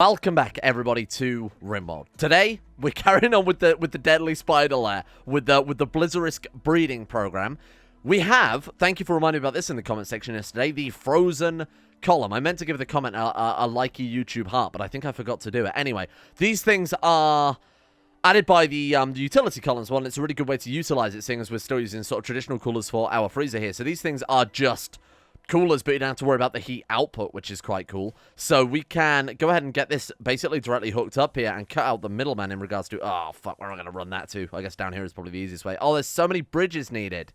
Welcome back, everybody, to Rimworld. Today, we're carrying on with the deadly spider lair, with the Blizzarisk breeding program. We have, thank you for reminding me about this in the comment section yesterday, the frozen column. I meant to give the comment a likey YouTube heart, but I think I forgot to do it. Anyway, these things are added by the utility columns one. It's a really good way to utilize it, seeing as we're still using sort of traditional coolers for our freezer here. So these things are just coolers, but you don't have to worry about the heat output, which is quite cool. So we can go ahead and get this basically directly hooked up here and cut out the middleman in regards to... Oh, fuck, where am I going to run that to? I guess down here is probably the easiest way. Oh, there's so many bridges needed.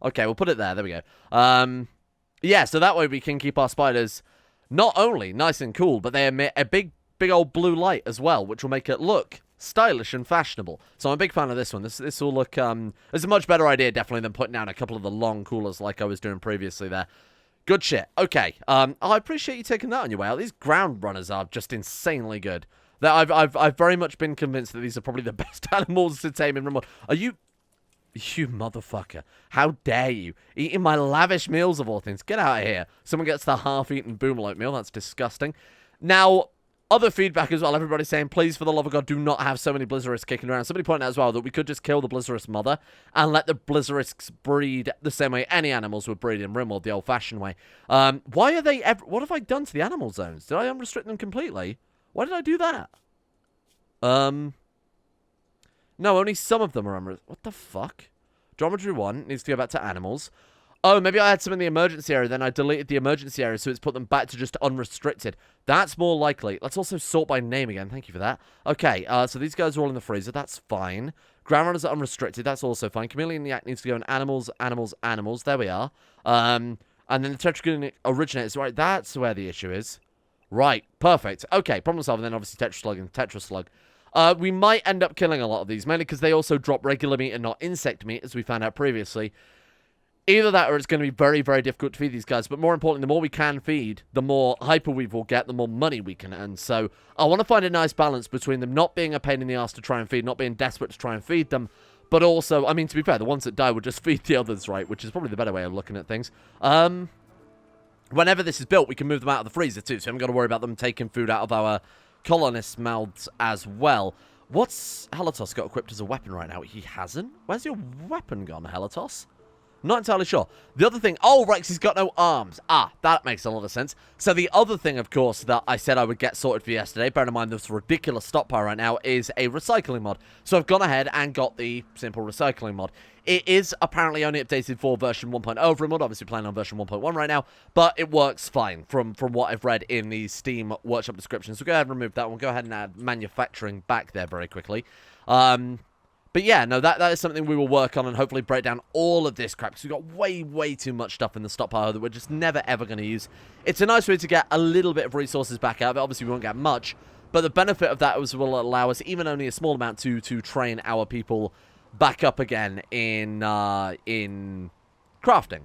Okay, we'll put it there. There we go. Yeah, so that way we can keep our spiders not only nice and cool, but they emit a big old blue light as well, which will make it look stylish and fashionable. So I'm a big fan of this one. This will look, it's a much better idea, definitely, than putting down a couple of the long coolers like I was doing previously there. Good shit. Okay, I appreciate you taking that on your way out. These ground runners are just insanely good. I've very much been convinced that these are probably the best animals to tame in Rimworld. Are you... You motherfucker. How dare you? Eating my lavish meals of all things. Get out of here. Someone gets the half-eaten boomerlope meal. That's disgusting. Now, other feedback as well. Everybody's saying, please, for the love of God, do not have so many Blizzarisks kicking around. Somebody pointed out as well that we could just kill the Blizzarisk mother and let the Blizzarisks breed the same way any animals would breed in Rimworld, the old-fashioned way. Why are they... What have I done to the animal zones? Did I unrestrict them completely? Why did I do that? No, only some of them are unrestricted. What the fuck? Geometry 1 needs to go back to animals. Oh, maybe I had some in the emergency area, then I deleted the emergency area, so it's put them back to just unrestricted. That's more likely. Let's also sort by name again. Thank you for that. Okay, so these guys are all in the freezer. That's fine. Ground runners are unrestricted. That's also fine. Chameleon Yak needs to go in animals, animals, animals. There we are. And then the Tetragon originators. Right, that's where the issue is. Right, perfect. Okay, problem solved. And then obviously Tetraslug and Tetraslug. We might end up killing a lot of these, mainly because they also drop regular meat and not insect meat, as we found out previously. Either that or it's going to be very, very difficult to feed these guys. But more importantly, the more we can feed, the more hyperweave we'll get, the more money we can earn. So I want to find a nice balance between them not being a pain in the ass to try and feed, not being desperate to try and feed them, but also, I mean, to be fair, the ones that die would just feed the others, right? Which is probably the better way of looking at things. Whenever this is built, we can move them out of the freezer too, so we haven't got to worry about them taking food out of our colonists' mouths as well. What's Helatos got equipped as a weapon right now? He hasn't? Where's your weapon gone, Helatos? Not entirely sure. The other thing... Oh, right, he's got no arms. Ah, that makes a lot of sense. So the other thing, of course, that I said I would get sorted for yesterday, bearing in mind this ridiculous stockpile right now, is a recycling mod. So I've gone ahead and got the simple recycling mod. It is apparently only updated for version 1.0 of Rimworld, obviously playing on version 1.1 right now, but it works fine from what I've read in the Steam workshop description. So go ahead and remove that one. Go ahead and add manufacturing back there very quickly. But yeah, no, that is something we will work on and hopefully break down all of this crap, because we've got way too much stuff in the stockpile that we're just never, ever going to use. It's a nice way to get a little bit of resources back out of it. Obviously, we won't get much, but the benefit of that is will allow us, even only a small amount, to train our people back up again in crafting,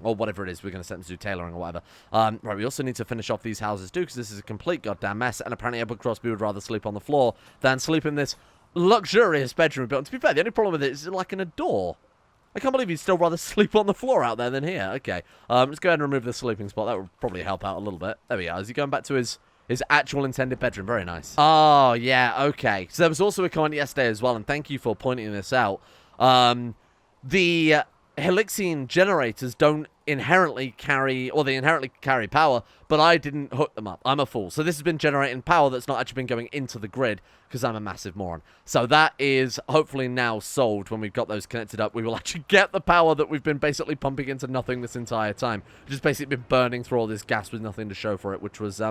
or whatever it is we're going to send them to do, tailoring or whatever. Right, we also need to finish off these houses too, because this is a complete goddamn mess, and apparently Edward Crosby would rather sleep on the floor than sleep in this luxurious bedroom built. And to be fair, the only problem with it is lacking a door. I can't believe he'd still rather sleep on the floor out there than here. Okay, let's go ahead and remove the sleeping spot. That would probably help out a little bit. There we are. Is he going back to his actual intended bedroom? Very nice. Oh, yeah, okay. So there was also a comment yesterday as well, and thank you for pointing this out. The Helixine generators don't inherently carry, or they inherently carry power, but I didn't hook them up. I'm a fool. So this has been generating power that's not actually been going into the grid, because I'm a massive moron. So that is hopefully now solved. When we've got those connected up, we will actually get the power that we've been basically pumping into nothing this entire time. Just basically been burning through all this gas with nothing to show for it, which was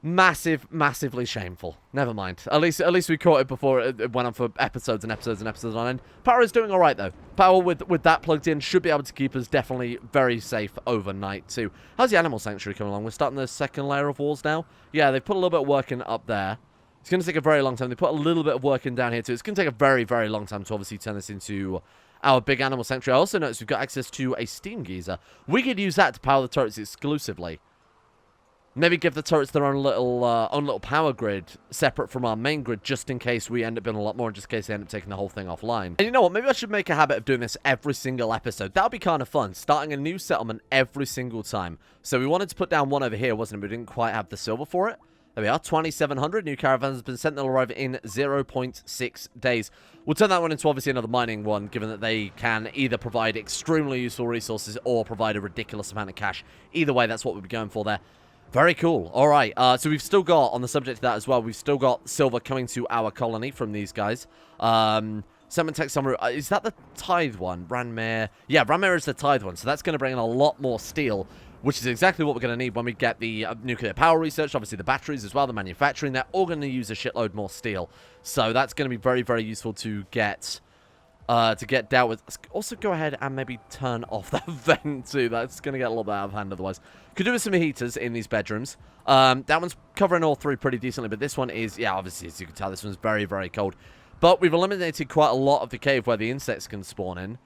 massively shameful. Never mind. At least we caught it before it went on for episodes and episodes and episodes on end. Power is doing alright though. Power with that plugged in should be able to keep us definitely very safe overnight too. How's the animal sanctuary coming along? We're starting the second layer of walls now. Yeah, they've put a little bit of work in up there. It's going to take a very long time. They put a little bit of work in down here too. It's going to take a very, very long time to obviously turn this into our big animal sanctuary. I also noticed we've got access to a steam geyser. We could use that to power the turrets exclusively. Maybe give the turrets their own little power grid separate from our main grid, just in case we end up doing a lot more, and just in case they end up taking the whole thing offline. And you know what? Maybe I should make a habit of doing this every single episode. That would be kind of fun, starting a new settlement every single time. So we wanted to put down one over here, wasn't it? We didn't quite have the silver for it. There we are, 2,700 new caravans have been sent. They'll arrive in 0.6 days. We'll turn that one into obviously another mining one, given that they can either provide extremely useful resources or provide a ridiculous amount of cash. Either way, that's what we'll be going for there. Very cool. All right, so we've still got, on the subject of that as well, we've still got silver coming to our colony from these guys. Summon Tech Summer, is that the Tithe one? Branmere. Yeah, Branmere is the Tithe one, so that's going to bring in a lot more steel, which is exactly what we're going to need when we get the nuclear power research, obviously the batteries as well, the manufacturing. They're all going to use a shitload more steel. So that's going to be very, very useful to get dealt with. Let's also go ahead and maybe turn off that vent too. That's going to get a little bit out of hand otherwise. Could do with some heaters in these bedrooms. That one's covering all three pretty decently, but this one is, yeah, obviously, as you can tell, this one's very, very cold. But we've eliminated quite a lot of the cave where the insects can spawn in.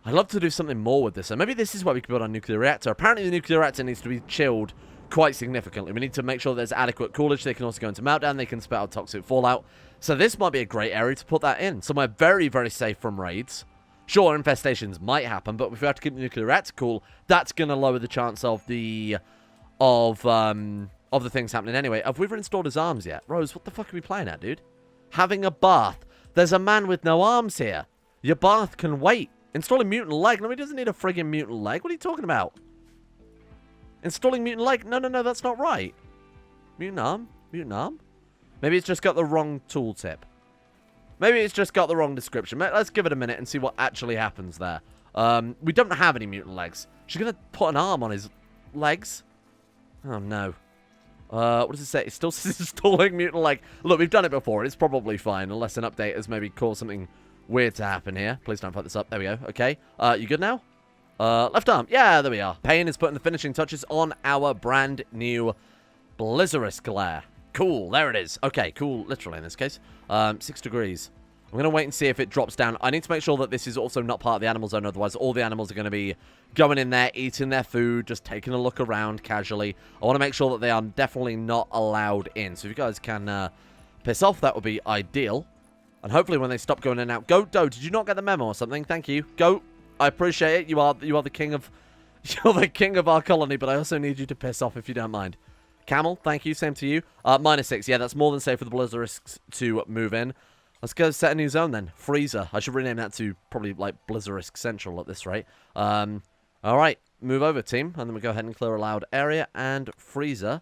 I'd love to do something more with this. So maybe this is where we can build our nuclear reactor. Apparently the nuclear reactor needs to be chilled quite significantly. We need to make sure there's adequate coolage. They can also go into meltdown. They can spit out toxic fallout. So this might be a great area to put that in. Somewhere very, very safe from raids. Sure, infestations might happen, but if we have to keep the nuclear reactor cool, that's going to lower the chance of the things happening anyway. Have we ever installed his arms yet? Rose, what the fuck are we playing at, dude? Having a bath. There's a man with no arms here. Your bath can wait. Installing mutant leg. No, he doesn't need a friggin' mutant leg. What are you talking about? Installing mutant leg. No, that's not right. Mutant arm? Mutant arm? Maybe it's just got the wrong tooltip. Maybe it's just got the wrong description. Let's give it a minute and see what actually happens there. We don't have any mutant legs. She's going to put an arm on his legs. Oh, no. What does it say? It still says installing mutant leg. Look, we've done it before. It's probably fine, unless an update has maybe caused something weird to happen here. Please don't fuck this up. There we go. Okay. You good now? Left arm. Yeah, there we are. Payne is putting the finishing touches on our brand new Blizzarisk glare. Cool. There it is. Okay, cool. Literally in this case. 6 degrees. I'm going to wait and see if it drops down. I need to make sure that this is also not part of the animal zone. Otherwise, all the animals are going to be going in there, eating their food, just taking a look around casually. I want to make sure that they are definitely not allowed in. So if you guys can piss off, that would be ideal. And hopefully when they stop going in and out. Goat Doe, did you not get the memo or something? Thank you. Goat, I appreciate it. You are the king of our colony, but I also need you to piss off if you don't mind. Camel, thank you. Same to you. -6. Yeah, that's more than safe for the Blizzarisks to move in. Let's go set a new zone then. Freezer. I should rename that to probably like Blizzarisk Central at this rate. Alright, move over team. And then we go ahead and clear a loud area. And Freezer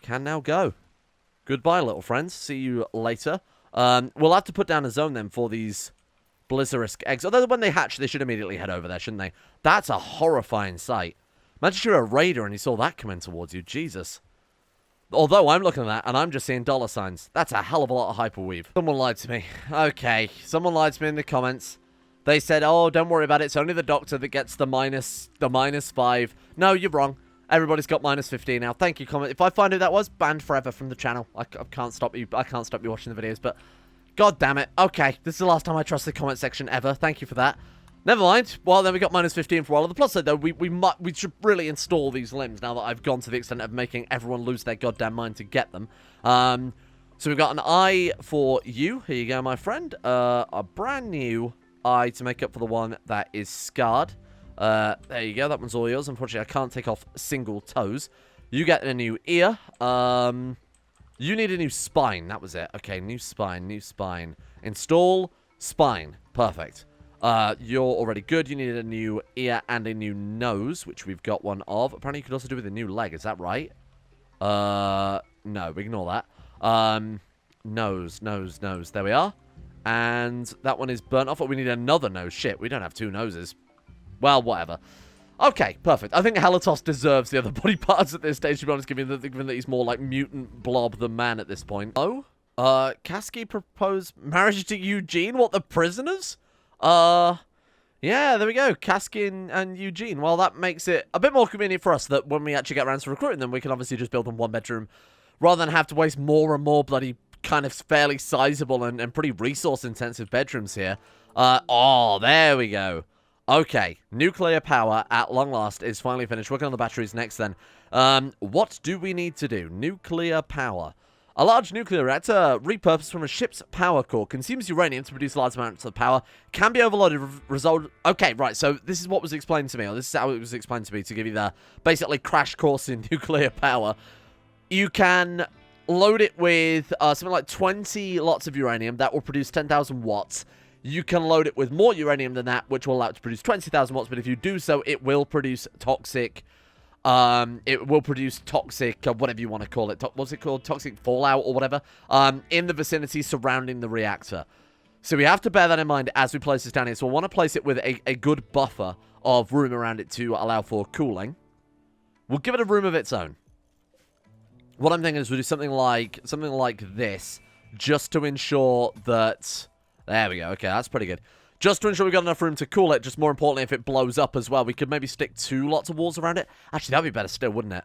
can now go. Goodbye, little friends. See you later. We'll have to put down a zone then for these Blizzarisk eggs. Although when they hatch, they should immediately head over there, shouldn't they? That's a horrifying sight. Imagine if you're a raider and you saw that coming towards you. Jesus. Although I'm looking at that and I'm just seeing dollar signs. That's a hell of a lot of hyperweave. Someone lied to me. Okay. Someone lied to me in the comments. They said, oh, don't worry about it. It's only the doctor that gets the -5. No, you're wrong. Everybody's got -15 now. Thank you, comment. If I find who that was, banned forever from the channel. I can't stop you. I can't stop you watching the videos, but god damn it. Okay, this is the last time I trust the comment section ever. Thank you for that. Never mind. Well, then we got -15 for a while. On the plus side, though, we should really install these limbs now that I've gone to the extent of making everyone lose their goddamn mind to get them. So we've got an eye for you. Here you go, my friend. A brand new eye to make up for the one that is scarred. There you go. That one's all yours. Unfortunately, I can't take off single toes. You get a new ear. You need a new spine. That was it. Okay, new spine, new spine. Install spine. Perfect. You're already good. You needed a new ear and a new nose, which we've got one of. Apparently, you could also do with a new leg. Is that right? No, ignore that. Nose. There we are. And that one is burnt off, but we need another nose. Shit, we don't have 2 noses. Well, whatever. Okay, perfect. I think Halatos deserves the other body parts at this stage, to be honest, given that he's more like mutant blob than man at this point. Oh? Kasky proposed marriage to Eugene? What, the prisoners? Yeah, there we go. Kasky and Eugene. Well, that makes it a bit more convenient for us that when we actually get around to recruiting them, we can obviously just build them 1 bedroom rather than have to waste more and more bloody kind of fairly sizable and pretty resource-intensive bedrooms here. Oh, there we go. Okay, nuclear power at long last is finally finished. Working on the batteries next then. What do we need to do? Nuclear power. A large nuclear reactor, repurposed from a ship's power core, consumes uranium to produce large amounts of power, can be overloaded, Okay, right, so this is what was explained to me, or this is how it was explained to me, to give you the basically crash course in nuclear power. You can load it with something like 20 lots of uranium. That will produce 10,000 watts. You can load it with more uranium than that, which will allow it to produce 20,000 watts. But if you do so, it will produce toxic... whatever you want to call it. What's it called? Toxic fallout or whatever. In the vicinity surrounding the reactor. So we have to bear that in mind as we place this down here. So we'll want to place it with a good buffer of room around it to allow for cooling. We'll give it a room of its own. What I'm thinking is we'll do something like this, just to ensure that... There we go. Okay, that's pretty good. Just to ensure we've got enough room to cool it. Just more importantly, if it blows up as well, we could maybe stick 2 lots of walls around it. Actually, that'd be better still, wouldn't it?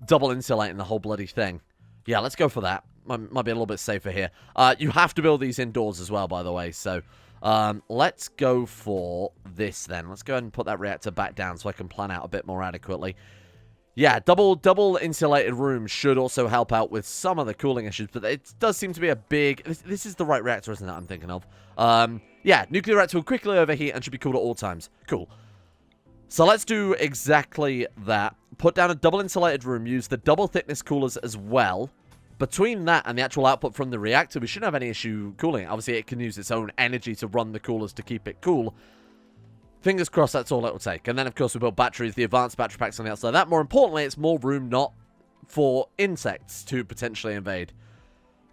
Double insulating the whole bloody thing. Yeah, let's go for that. Might be a little bit safer here. You have to build these indoors as well, by the way. So, let's go for this then. Let's go ahead and put that reactor back down so I can plan out a bit more adequately. Yeah, double insulated rooms should also help out with some of the cooling issues, but it does seem to be a big... This is the right reactor, isn't it, I'm thinking of? Yeah, nuclear reactor will quickly overheat and should be cooled at all times. Cool. So let's do exactly that. Put down a double insulated room, use the double thickness coolers as well. Between that and the actual output from the reactor, we shouldn't have any issue cooling it. Obviously, it can use its own energy to run the coolers to keep it cool. Fingers crossed that's all it will take. And then, of course, we build batteries, the advanced battery packs on the outside of that. More importantly, it's more room not for insects to potentially invade.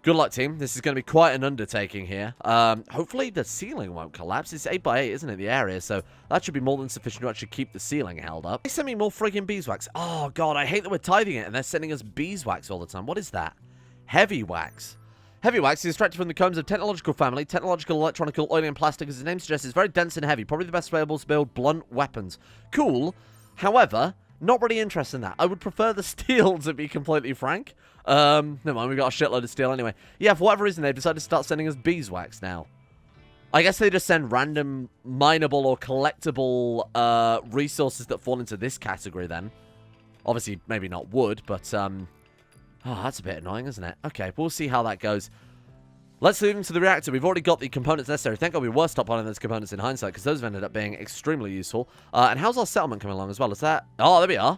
Good luck, team. This is going to be quite an undertaking here. Hopefully the ceiling won't collapse. It's 8x8, isn't it, the area? So that should be more than sufficient to actually keep the ceiling held up. They send me more friggin' beeswax. Oh, God, I hate that we're tithing it and they're sending us beeswax all the time. What is that? Heavy wax. Heavy wax is extracted from the combs of technological family. Technological, electronical, oily, and plastic, as the name suggests, is very dense and heavy. Probably the best way to build blunt weapons. Cool. However, not really interested in that. I would prefer the steel, to be completely frank. Never mind, we got a shitload of steel anyway. Yeah, for whatever reason, they've decided to start sending us beeswax now. I guess they just send random mineable or collectible resources that fall into this category then. Obviously, maybe not wood, but... Oh, that's a bit annoying, isn't it? Okay, we'll see how that goes. Let's move into the reactor. We've already got the components necessary. Thank God we were stockpiling those components in hindsight, because those have ended up being extremely useful. And how's our settlement coming along as well? Is that... Oh, there we are.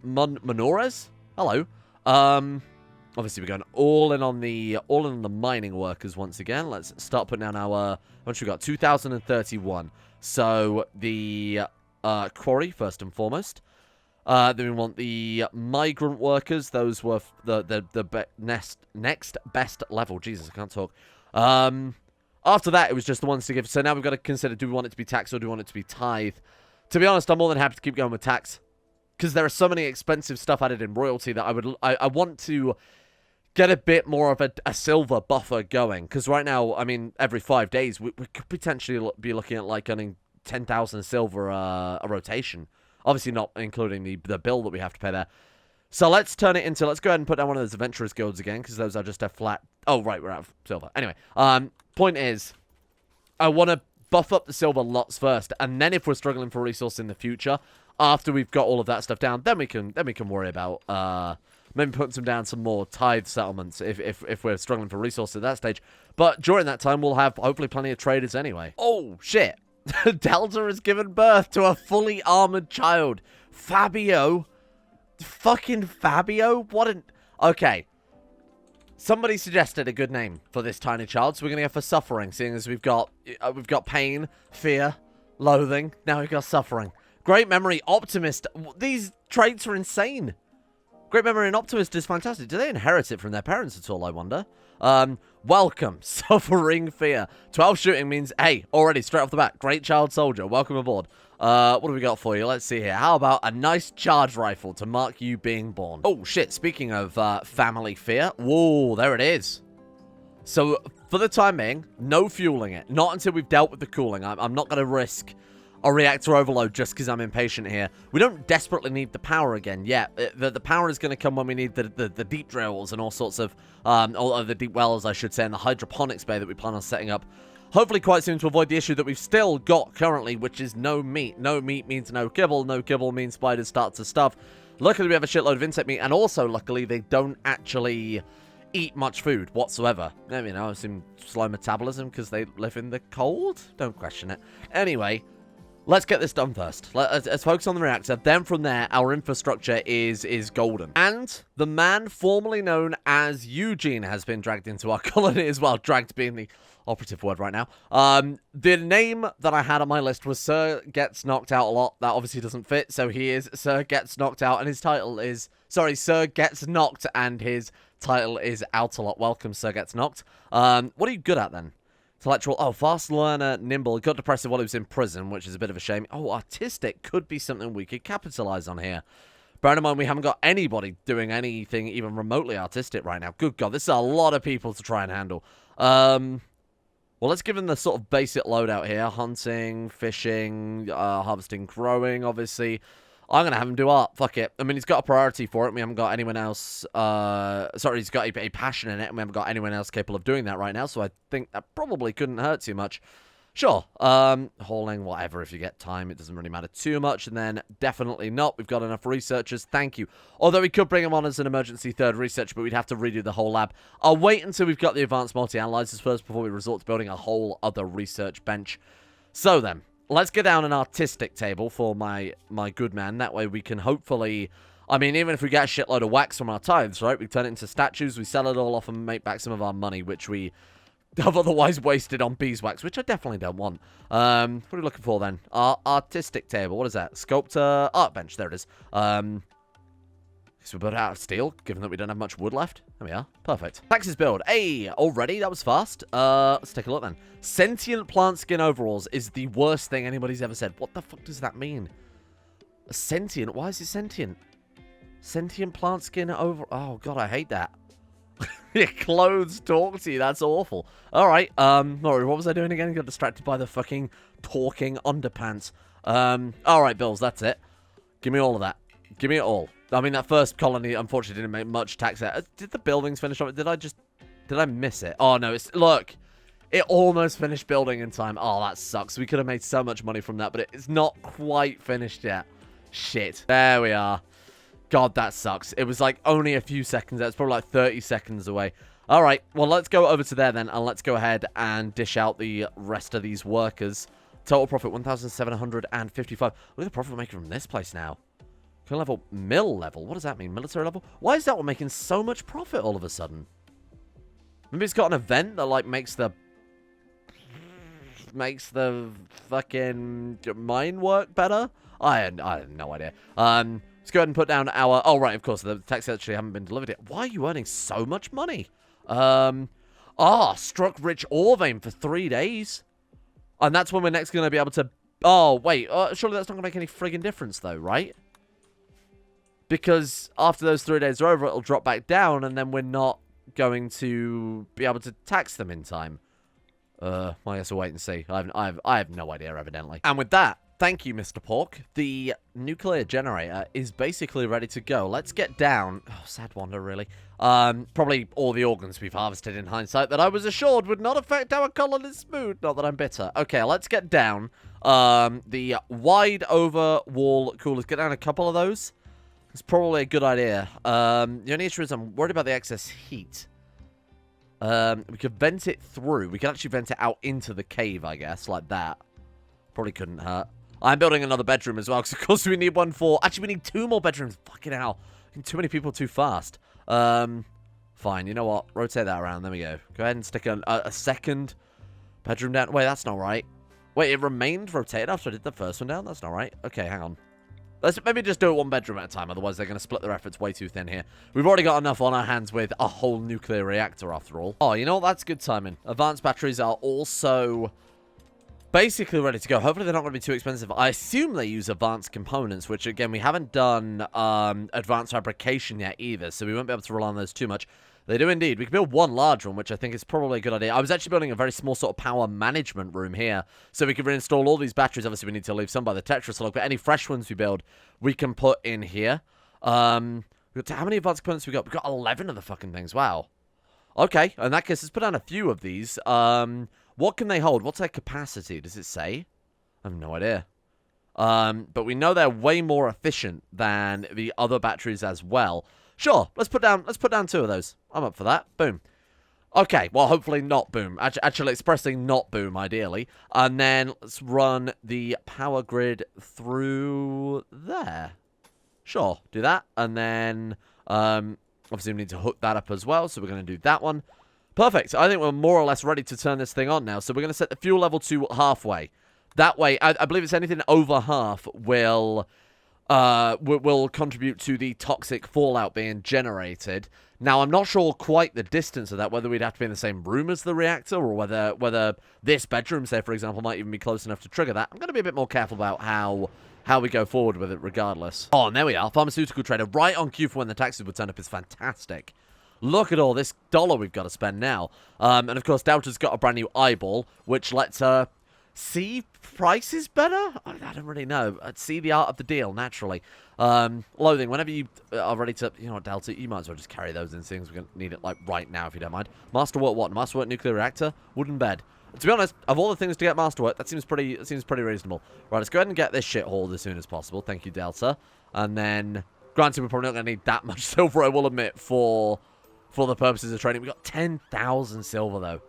Menores? Hello. Obviously, we're going all in on the mining workers once again. Let's start putting down our... Once we got 2031. So, the quarry, first and foremost. Then we want the migrant workers. Those were the next best level. Jesus, I can't talk. After that, it was just the ones to give. So now we've got to consider, do we want it to be tax or do we want it to be tithe? To be honest, I'm more than happy to keep going with tax. Because there are so many expensive stuff added in royalty that I want to get a bit more of a silver buffer going. Because right now, I mean, every 5 days, we could potentially be looking at like earning 10,000 silver a rotation. Obviously not including the bill that we have to pay there. So let's turn it into... Let's go ahead and put down one of those adventurers guilds again, because those are just a flat... Oh, right, we're out of silver. Anyway, point is, I want to buff up the silver lots first, and then if we're struggling for resource in the future, after we've got all of that stuff down, then we can worry about maybe putting some more tithe settlements if we're struggling for resource at that stage. But during that time, we'll have hopefully plenty of traders anyway. Oh, shit. Delta has given birth to a fully armored child. Fabio. Fucking Fabio? What an... Okay. Somebody suggested a good name for this tiny child, so we're going to go for Suffering, seeing as we've got pain, fear, loathing. Now we've got Suffering. Great memory, Optimist. These traits are insane. Great memory and Optimist is fantastic. Do they inherit it from their parents at all, I wonder? Welcome, Suffering Fear. 12 shooting means, hey, already, straight off the bat, great child soldier, welcome aboard. What do we got for you? Let's see here. How about a nice charge rifle to mark you being born? Oh, shit, speaking of family fear, whoa, there it is. So, for the time being, no fueling it. Not until we've dealt with the cooling. I'm not going to risk a reactor overload just because I'm impatient here. We don't desperately need the power again yet. The power is going to come when we need the deep drills and all sorts of, all of the deep wells, I should say, and the hydroponics bay that we plan on setting up. Hopefully quite soon to avoid the issue that we've still got currently, which is no meat. No meat means no kibble. No kibble means spiders start to stuff. Luckily, we have a shitload of insect meat, and also, luckily, they don't actually eat much food whatsoever. I mean, I assume slow metabolism because they live in the cold? Don't question it. Anyway... Let's get this done first. Let's focus on the reactor. Then from there, our infrastructure is golden. And the man formerly known as Eugene has been dragged into our colony as well. Dragged being the operative word right now. The name that I had on my list was Sir Gets Knocked Out a Lot. That obviously doesn't fit, so he is Sir Gets Knocked Out, and his title is... Sorry, Sir Gets Knocked, and his title is Out a Lot. Welcome, Sir Gets Knocked. What are you good at, then? Intellectual. Oh, fast learner, nimble. Got depressive while he was in prison, which is a bit of a shame. Oh, artistic could be something we could capitalize on here. Bear in mind, we haven't got anybody doing anything even remotely artistic right now. Good God, this is a lot of people to try and handle. Well, let's give him the sort of basic loadout here. Hunting, fishing, harvesting, growing, obviously. I'm going to have him do art. Fuck it. I mean, he's got a priority for it. We haven't got anyone else... sorry, he's got a passion in it, and we haven't got anyone else capable of doing that right now, so I think that probably couldn't hurt too much. Sure. Hauling, whatever. If you get time, it doesn't really matter too much. And then, definitely not. We've got enough researchers. Thank you. Although we could bring him on as an emergency third researcher, but we'd have to redo the whole lab. I'll wait until we've got the advanced multi-analyzers first before we resort to building a whole other research bench. So then... Let's get down an artistic table for my good man. That way we can hopefully... I mean, even if we get a shitload of wax from our tithes, right? We turn it into statues, we sell it all off and make back some of our money, which we have otherwise wasted on beeswax, which I definitely don't want. What are we looking for then? Our artistic table. What is that? Sculptor art bench. There it is. So we build it out of steel, given that we don't have much wood left. There we are. Perfect. Jaxe's build. Hey, already? That was fast. Let's take a look then. Sentient plant skin overalls is the worst thing anybody's ever said. What the fuck does that mean? Sentient? Why is it sentient? Sentient plant skin over... Oh, God, I hate that. Your clothes talk to you. That's awful. All right. What was I doing again? Got distracted by the fucking talking underpants. All right, Bills. That's it. Give me all of that. Give me it all. I mean, that first colony, unfortunately, didn't make much tax out. Did the buildings finish off? Did I miss it? Oh, no. Look, it almost finished building in time. Oh, that sucks. We could have made so much money from that, but it's not quite finished yet. Shit. There we are. God, that sucks. It was like only a few seconds. It's probably like 30 seconds away. All right. Well, let's go over to there then, and let's go ahead and dish out the rest of these workers. Total profit, 1,755. Look at the profit we're making from this place now. Level, mill level. What does that mean? Military level? Why is that one making so much profit all of a sudden? Maybe it's got an event that like makes the fucking mine work better. I had no idea. Let's go ahead and put down our... Oh, right, of course. The tax actually haven't been delivered yet. Why are you earning so much money? Struck rich ore vein for 3 days. And that's when we're next going to be able to... Oh, wait. Surely that's not going to make any friggin' difference, though, right? Because after those 3 days are over, it'll drop back down, and then we're not going to be able to tax them in time. Well, I guess we'll wait and see. I have no idea, evidently. And with that, thank you, Mr. Pork. The nuclear generator is basically ready to go. Let's get down. Oh, sad wonder, really. Probably all the organs we've harvested in hindsight that I was assured would not affect our colony's mood. Not that I'm bitter. Okay, let's get down. The wide over wall coolers. Get down a couple of those. It's probably a good idea. The only issue is I'm worried about the excess heat. We could vent it through. We could actually vent it out into the cave, I guess, like that. Probably couldn't hurt. I'm building another bedroom as well, because of course we need one for... Actually, we need 2 more bedrooms. Fucking hell. Too many people too fast. Fine, you know what? Rotate that around. There we go. Go ahead and stick a second bedroom down. Wait, that's not right. Wait, it remained rotated after I did the first one down? That's not right. Okay, hang on. Let's maybe just do it 1 bedroom at a time, otherwise they're going to split their efforts way too thin here. We've already got enough on our hands with a whole nuclear reactor, after all. Oh, you know what? That's good timing. Advanced batteries are also basically ready to go. Hopefully they're not going to be too expensive. I assume they use advanced components, which, again, we haven't done advanced fabrication yet either, so we won't be able to rely on those too much. They do indeed. We can build 1 large one, which I think is probably a good idea. I was actually building a very small sort of power management room here, so we can reinstall all these batteries. Obviously, we need to leave some by the Tetris log, but any fresh ones we build, we can put in here. How many advanced components we got? We've got 11 of the fucking things. Wow. Okay, in that case, let's put down a few of these. What can they hold? What's their capacity? Does it say? I have no idea. But we know they're way more efficient than the other batteries as well. Sure, let's put down 2 of those. I'm up for that. Boom. Okay, well, hopefully not boom. Actually, expressing not boom, ideally. And then let's run the power grid through there. Sure, do that. And then, obviously we need to hook that up as well, so we're going to do that one. Perfect. I think we're more or less ready to turn this thing on now. So we're going to set the fuel level to halfway. That way, I believe it's anything over half will contribute to the toxic fallout being generated. Now, I'm not sure quite the distance of that, whether we'd have to be in the same room as the reactor, or whether this bedroom, say, for example, might even be close enough to trigger that. I'm going to be a bit more careful about how we go forward with it regardless. Oh, and there we are. Pharmaceutical trader right on cue for when the taxes would turn up is fantastic. Look at all this dollar we've got to spend now. And, of course, Delta's got a brand new eyeball, which lets her see prices better? I don't really know. I'd see the art of the deal, naturally. Loathing, whenever you are ready to... You know what, Delta, you might as well just carry those in things. We're going to need it, like, right now, if you don't mind. Masterwork what? Masterwork nuclear reactor? Wooden bed. To be honest, of all the things to get Masterwork, that seems pretty reasonable. Right, let's go ahead and get this shit hauled as soon as possible. Thank you, Delta. And then, granted, we're probably not going to need that much silver, I will admit, for the purposes of trading. We got 10,000 silver, though.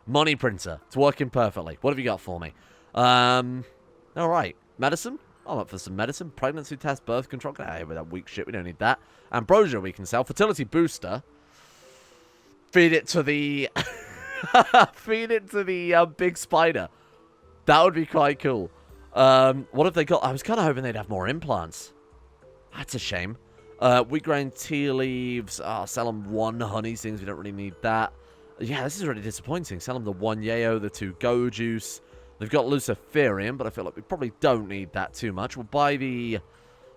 Money printer. It's working perfectly. What have you got for me? Alright. Medicine? I'm up for some medicine. Pregnancy test, birth control. Get out of here with that weak shit. We don't need that. Ambrosia we can sell. Fertility booster. Feed it to the... feed it to the big spider. That would be quite cool. What have they got? I was kind of hoping they'd have more implants. That's a shame. Wheat grain, tea leaves. Oh, sell them 1 honey things. We don't really need that. Yeah, this is really disappointing. Sell them the 1 yayo, the 2 go juice. They've got luciferium, but I feel like we probably don't need that too much. We'll buy the...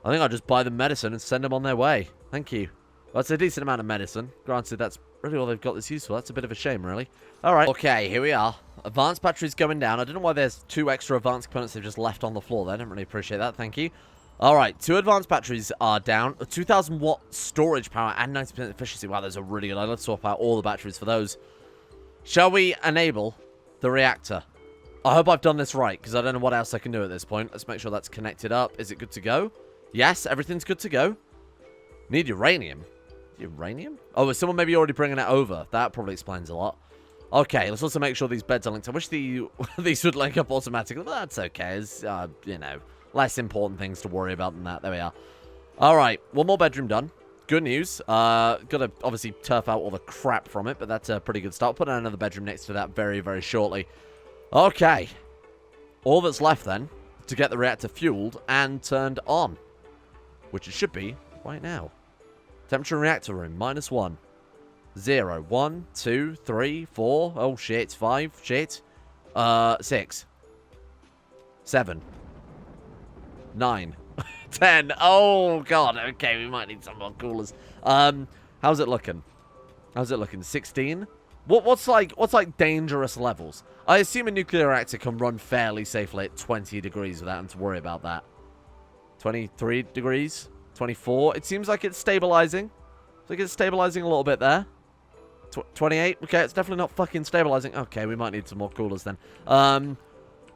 I think I'll just buy the medicine and send them on their way. Thank you. Well, that's a decent amount of medicine. Granted, that's really all they've got that's useful. That's a bit of a shame, really. Alright. Okay, here we are. Advanced batteries going down. I don't know why there's 2 extra advanced components they've just left on the floor there. I don't really appreciate that. Thank you. Alright, 2 advanced batteries are down. 2,000 watt storage power and 90% efficiency. Wow, those are really good. Let's swap out all the batteries for those. Shall we enable the reactor? I hope I've done this right, because I don't know what else I can do at this point. Let's make sure that's connected up. Is it good to go? Yes, everything's good to go. Need uranium. Uranium? Oh, is someone maybe already bringing it over? That probably explains a lot. Okay, let's also make sure these beds are linked. I wish these would link up automatically, but that's okay. It's, you know, less important things to worry about than that. There we are. All right, 1 more bedroom done. Good news. Got to obviously turf out all the crap from it, but that's a pretty good start. Put in another bedroom next to that very, very shortly. Okay. All that's left then to get the reactor fueled and turned on, which it should be right now. Temperature in reactor room, -1. 0. 1, 2, 3, 4. Oh, shit. 5. Shit. 6. 7. 9. 10. Oh, God. Okay, we might need some more coolers. How's it looking? How's it looking? 16? What's like dangerous levels? I assume a nuclear reactor can run fairly safely at 20 degrees without having to worry about that. 23 degrees? 24? It seems like it's stabilizing. It's like it's stabilizing a little bit there. 28? Okay, it's definitely not fucking stabilizing. Okay, we might need some more coolers then.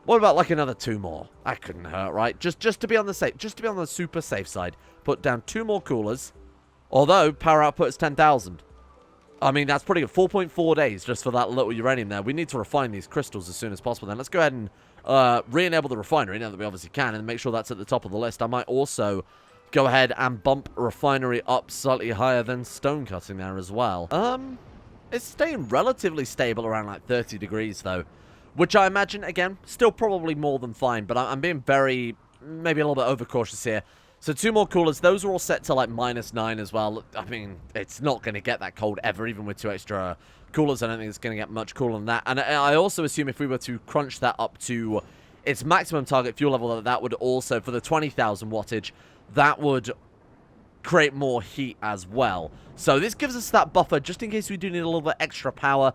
What about like another 2 more? That couldn't hurt, right? Just to be on the safe, just to be on the super safe side. Put down 2 more coolers. Although power output is 10,000. I mean, that's pretty good. 4.4 days just for that little uranium there. We need to refine these crystals as soon as possible then. Let's go ahead and re-enable the refinery now that we obviously can and make sure that's at the top of the list. I might also go ahead and bump refinery up slightly higher than stone cutting there as well. It's staying relatively stable around like 30 degrees though, which I imagine, again, still probably more than fine, but I'm being very, maybe a little bit overcautious here. So 2 more coolers. Those are all set to like -9 as well. I mean, it's not going to get that cold ever, even with 2 extra coolers. I don't think it's going to get much cooler than that. And I also assume if we were to crunch that up to its maximum target fuel level, that would also, for the 20,000 wattage, that would create more heat as well. So this gives us that buffer just in case we do need a little bit extra power.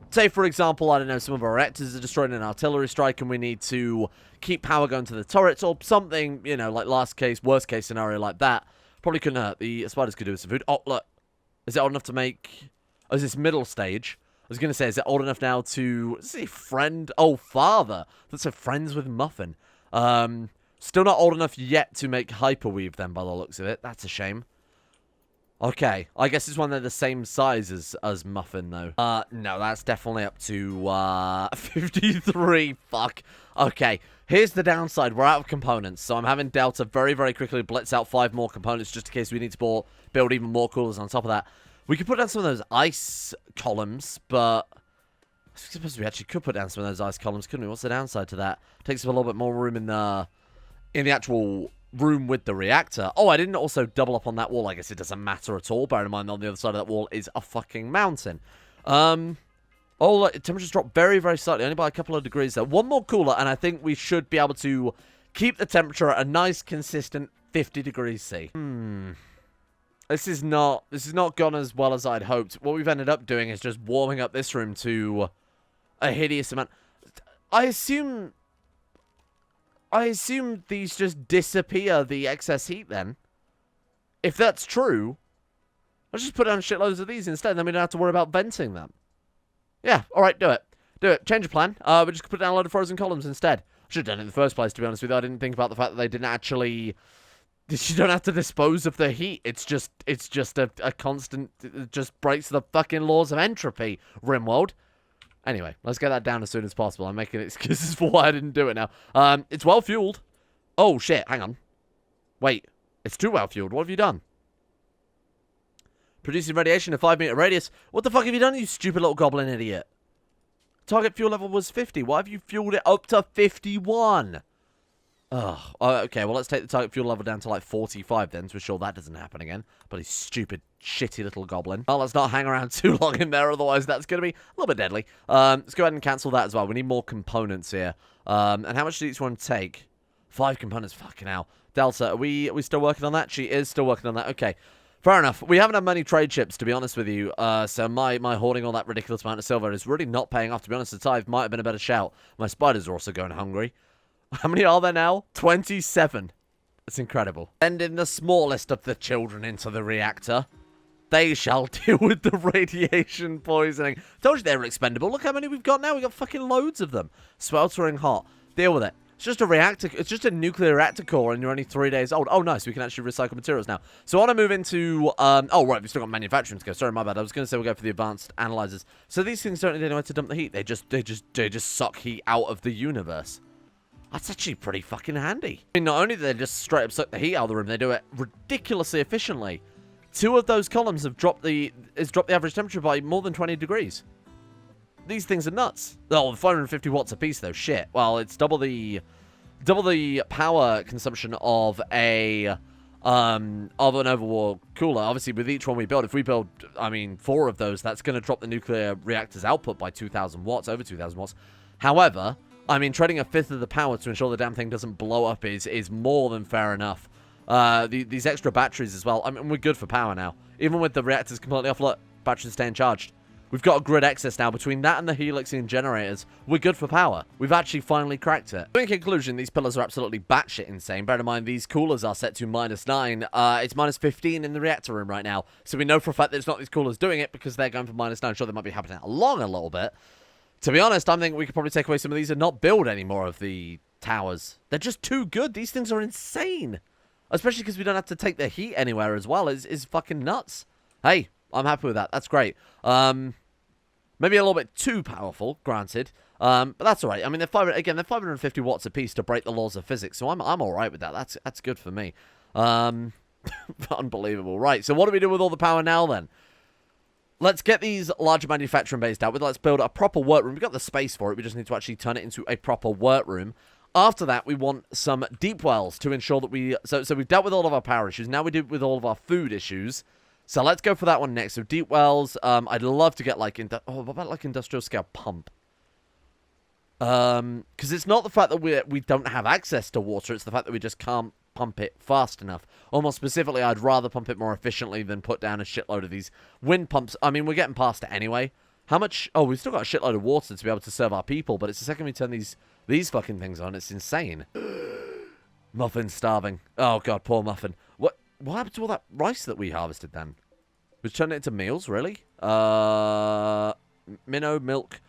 Say, for example, I don't know, some of our reactors are destroyed in an artillery strike and we need to keep power going to the turrets or something, you know, like worst case scenario like that. Probably couldn't hurt. The spiders could do with some food. Oh, look. Is it old enough to make... Oh, is this middle stage? I was going to say, is it old enough now to... Let's see, friend... Oh, father. That's a friends with muffin. Still not old enough yet to make hyperweave then, by the looks of it. That's a shame. Okay, I guess it's one they're the same size as Muffin, though. No, that's definitely up to, 53. Fuck. Okay, here's the downside. We're out of components, so I'm having Delta very, very quickly blitz out 5 more components just in case we need to build even more coolers on top of that. We could put down some of those ice columns, but I suppose we actually could put down some of those ice columns, couldn't we? What's the downside to that? Takes up a little bit more room in the actual room with the reactor. Oh, I didn't also double up on that wall. I guess it doesn't matter at all. Bear in mind, on the other side of that wall is a fucking mountain. Oh, temperatures dropped very, very slightly, only by a couple of degrees there. One more cooler, and I think we should be able to keep the temperature at a nice, consistent 50 degrees C. This is not gone as well as I'd hoped. What we've ended up doing is just warming up this room to a hideous amount. I assume these just disappear the excess heat then. If that's true, let's just put down shitloads of these instead, then we don't have to worry about venting them. Yeah, alright, do it. Do it. Change of plan. We just put down a load of frozen columns instead. I should have done it in the first place, to be honest with you. I didn't think about the fact that they didn't actually... You don't have to dispose of the heat. It's just a constant... It just breaks the fucking laws of entropy, Rimworld. Anyway, let's get that down as soon as possible. I'm making excuses for why I didn't do it now. It's well fueled. Oh, shit. Hang on. Wait. It's too well fueled. What have you done? Producing radiation in a 5-meter radius. What the fuck have you done, you stupid little goblin idiot? Target fuel level was 50. Why have you fueled it up to 51? Ugh. Okay, well, let's take the target fuel level down to like 45 then, to ensure that doesn't happen again. Bloody stupid, shitty little goblin. Well, let's not hang around too long in there, otherwise that's going to be a little bit deadly. Let's go ahead and cancel that as well. We need more components here. And how much does each one take? 5 components. Fucking hell. Delta, are we still working on that? She is still working on that. Okay. Fair enough. We haven't had many trade chips, to be honest with you. So my hoarding all that ridiculous amount of silver is really not paying off, to be honest. The tithe might have been a better shout. My spiders are also going hungry. How many are there now? 27. That's incredible. Sending the smallest of the children into the reactor. They shall deal with the radiation poisoning. Told you they were expendable. Look how many we've got now. We've got fucking loads of them. Sweltering hot. Deal with it. It's just a reactor. It's just a nuclear reactor core, and you're only 3 days old. Oh, nice. We can actually recycle materials now. So I want to move into... oh, right. We've still got manufacturing to go. Sorry, my bad. I was going to say we'll go for the advanced analyzers. So these things don't need anywhere to dump the heat. They just suck heat out of the universe. That's actually pretty fucking handy. I mean, not only do they just straight up suck the heat out of the room, they do it ridiculously efficiently. 2 of those columns have dropped the average temperature by more than 20 degrees. These things are nuts. Oh, 550 watts a piece, though. Shit. Well, it's double the power consumption of an overworld cooler. Obviously, with each one we build, if we build, I mean, 4 of those, that's going to drop the nuclear reactor's output by 2,000 watts, over 2,000 watts. However, I mean, trading a 5th of the power to ensure the damn thing doesn't blow up is more than fair enough. These extra batteries as well. I mean, we're good for power now. Even with the reactors completely off, look, batteries staying charged. We've got a grid excess now. Between that and the Helixing generators, we're good for power. We've actually finally cracked it. In conclusion, these pillars are absolutely batshit insane. Bear in mind, these coolers are set to -9. It's -15 in the reactor room right now. So we know for a fact that it's not these coolers doing it because they're going for -9. Sure, they might be happening along a little bit. To be honest, I'm thinking we could probably take away some of these and not build any more of the towers. They're just too good. These things are insane. Especially because we don't have to take the heat anywhere as well. It's fucking nuts. Hey, I'm happy with that. That's great. Maybe a little bit too powerful, granted. But that's alright. I mean, they're 550 watts a piece to break the laws of physics. So I'm alright with that. That's good for me. Unbelievable. Right, so what do we do with all the power now then? Let's get these larger manufacturing bays down with. Let's build a proper workroom. We've got the space for it. We just need to actually turn it into a proper workroom. After that, we want some deep wells to ensure that we... So we've dealt with all of our power issues. Now we deal with all of our food issues. So let's go for that one next. So deep wells. I'd love to get like... what about like industrial scale pump? Because it's not the fact that we don't have access to water. It's the fact that we just can't pump it fast enough. Almost specifically, I'd rather pump it more efficiently than put down a shitload of these wind pumps. I mean, we're getting past it anyway. How much... Oh, we've still got a shitload of water to be able to serve our people, but it's the second we turn these fucking things on. It's insane. Muffin's starving. Oh, God, poor Muffin. What happened to all that rice that we harvested then? We turned it into meals, really? Minnow, milk.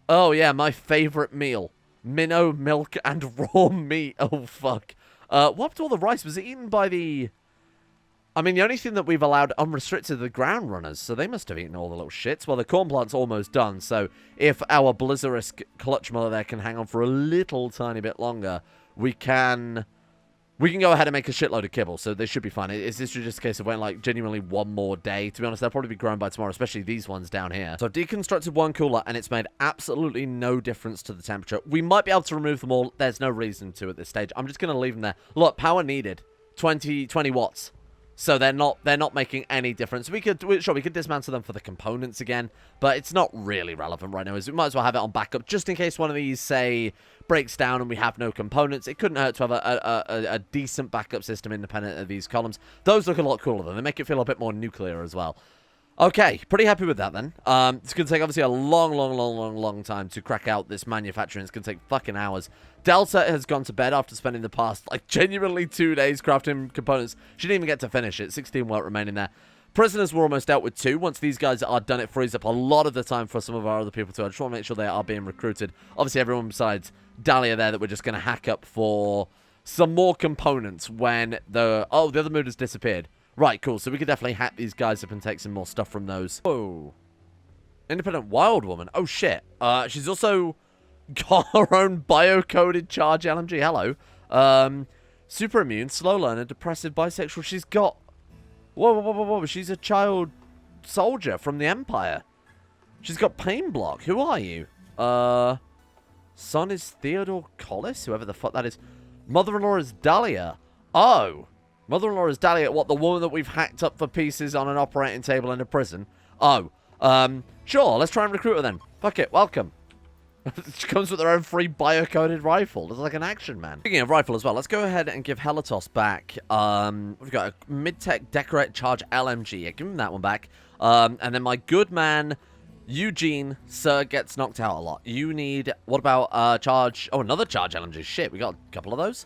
Oh, yeah, my favorite meal. Minnow, milk, and raw meat. Oh, fuck. What happened to all the rice? Was it eaten by the... I mean, the only thing that we've allowed unrestricted are the ground runners, so they must have eaten all the little shits. Well, the corn plant's almost done, so if our Blizzarisk clutch mother there can hang on for a little tiny bit longer, we can go ahead and make a shitload of kibble, so they should be fine. Is this just a case of waiting, like, genuinely one more day? To be honest, they'll probably be grown by tomorrow, especially these ones down here. So I've deconstructed one cooler, and it's made absolutely no difference to the temperature. We might be able to remove them all. There's no reason to at this stage. I'm just going to leave them there. Look, power needed. 20 watts. So they're not making any difference. We could dismantle them for the components again, but it's not really relevant right now. We might as well have it on backup just in case one of these, say, breaks down and we have no components. It couldn't hurt to have a decent backup system independent of these columns. Those look a lot cooler though. They make it feel a bit more nuclear as well. Okay, pretty happy with that then. It's going to take obviously a long time to crack out this manufacturing. It's going to take fucking hours. Delta has gone to bed after spending the past, like, genuinely 2 days crafting components. She didn't even get to finish it. 16 work remaining there. Prisoners were almost out with 2. Once these guys are done, it frees up a lot of the time for some of our other people too. I just want to make sure they are being recruited. Obviously, everyone besides Dahlia there that we're just going to hack up for some more components when the other mood has disappeared. Right, cool. So we could definitely hack these guys up and take some more stuff from those. Oh. Independent wild woman. Oh, shit. She's also got her own bio-coded charge LMG. Hello. Super immune, slow learner, depressive, bisexual. She's got... Whoa. She's a child soldier from the Empire. She's got pain block. Who are you? Son is Theodore Collis? Whoever the fuck that is. Mother-in-law is Dahlia. Oh. Mother-in-law is Dahlia, what, the woman that we've hacked up for pieces on an operating table in a prison? Oh, sure, let's try and recruit her then. Fuck it, welcome. She comes with her own free bio-coded rifle. It's like an action man. Speaking of rifle as well, let's go ahead and give Helatos back. We've got a mid-tech decorate charge LMG. Yeah, give him that one back. And then my good man, Eugene, Sarg, gets knocked out a lot. You need, what about charge, oh, another charge LMG. Shit, we got a couple of those.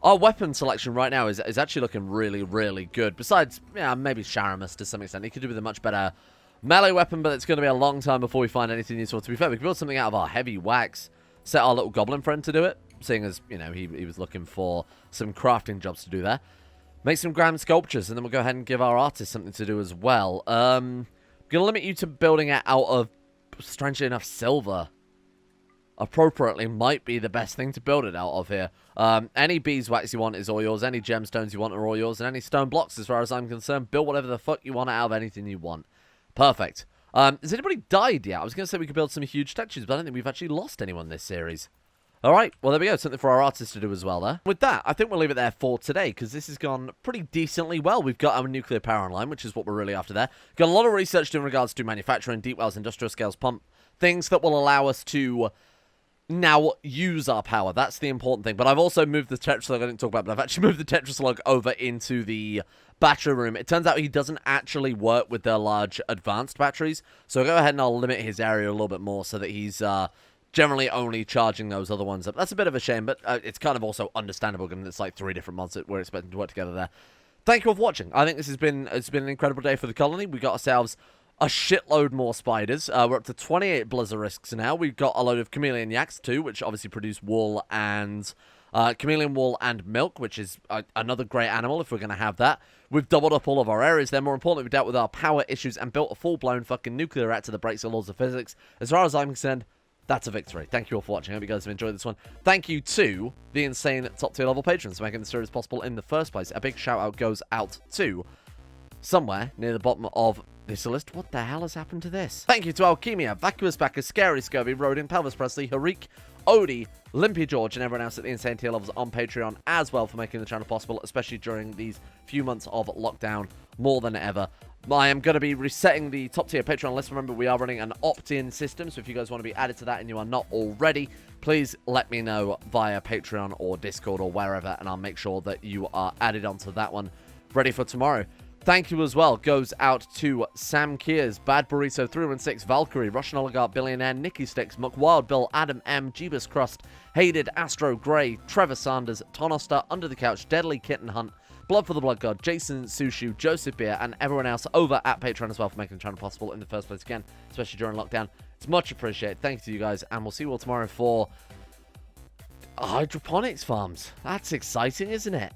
Our weapon selection right now is actually looking really good. Besides, yeah, maybe Sharamus to some extent. He could do with a much better melee weapon, but it's going to be a long time before we find anything useful. To be fair, we could build something out of our heavy wax. Set our little goblin friend to do it, seeing as, you know, he was looking for some crafting jobs to do there. Make some grand sculptures, and then we'll go ahead and give our artist something to do as well. I'm going to limit you to building it out of, strangely enough, silver. Appropriately might be the best thing to build it out of here. Any beeswax you want is all yours. Any gemstones you want are all yours. And any stone blocks, as far as I'm concerned, build whatever the fuck you want out of anything you want. Perfect. Has anybody died yet? I was going to say we could build some huge statues, but I don't think we've actually lost anyone this series. Alright, well there we go. Something for our artists to do as well there. With that, I think we'll leave it there for today, because this has gone pretty decently well. We've got our nuclear power online, which is what we're really after there. Got a lot of research to in regards to manufacturing, deep wells, industrial scales, pump, things that will allow us to now use our power. That's the important thing. But I've also moved the Tetraslug, I didn't talk about, but I've actually moved the Tetraslug over into the battery room. It turns out he doesn't actually work with the large advanced batteries. So I'll go ahead and I'll limit his area a little bit more so that he's generally only charging those other ones up. That's a bit of a shame, but it's kind of also understandable given it's like 3 different mods that we're expecting to work together there. Thank you all for watching. I think this has been an incredible day for the colony. We got ourselves a shitload more spiders. We're up to 28 Blizzarisks now. We've got a load of chameleon yaks too, which obviously produce wool and chameleon wool and milk, which is another great animal if we're going to have that. We've doubled up all of our areas there. More importantly, we've dealt with our power issues and built a full-blown fucking nuclear reactor that breaks the laws of physics. As far as I'm concerned, that's a victory. Thank you all for watching. I hope you guys have enjoyed this one. Thank you to the insane top-tier level patrons for making this series possible in the first place. A big shout-out goes out to somewhere near the bottom of this list. What the hell has happened to this? Thank you to Alchemia, Vacuous Backer, Scary Scurvy, Rodin, Pelvis Presley, Harik, Odie, Limpy George, and everyone else at the insane tier levels on Patreon as well for making the channel possible, especially during these few months of lockdown more than ever. I am going to be resetting the top tier Patreon list. Remember, we are running an opt-in system, so if you guys want to be added to that and you are not already, please let me know via Patreon or Discord or wherever, and I'll make sure that you are added onto that one ready for tomorrow. Thank you as well goes out to Sam Kears, Bad Burrito 316, Valkyrie, Russian Oligarch Billionaire, Nicky Sticks, McWild Bill, Adam M, Jeebus Crust, Hated, Astro Grey, Trevor Sanders, Tonoster, Under the Couch, Deadly Kitten Hunt, Blood for the Blood God, Jason Sushu, Joseph Beer, and everyone else over at Patreon as well for making the channel possible in the first place again, especially during lockdown. It's much appreciated. Thank you to you guys, and we'll see you all tomorrow for hydroponics farms. That's exciting, isn't it?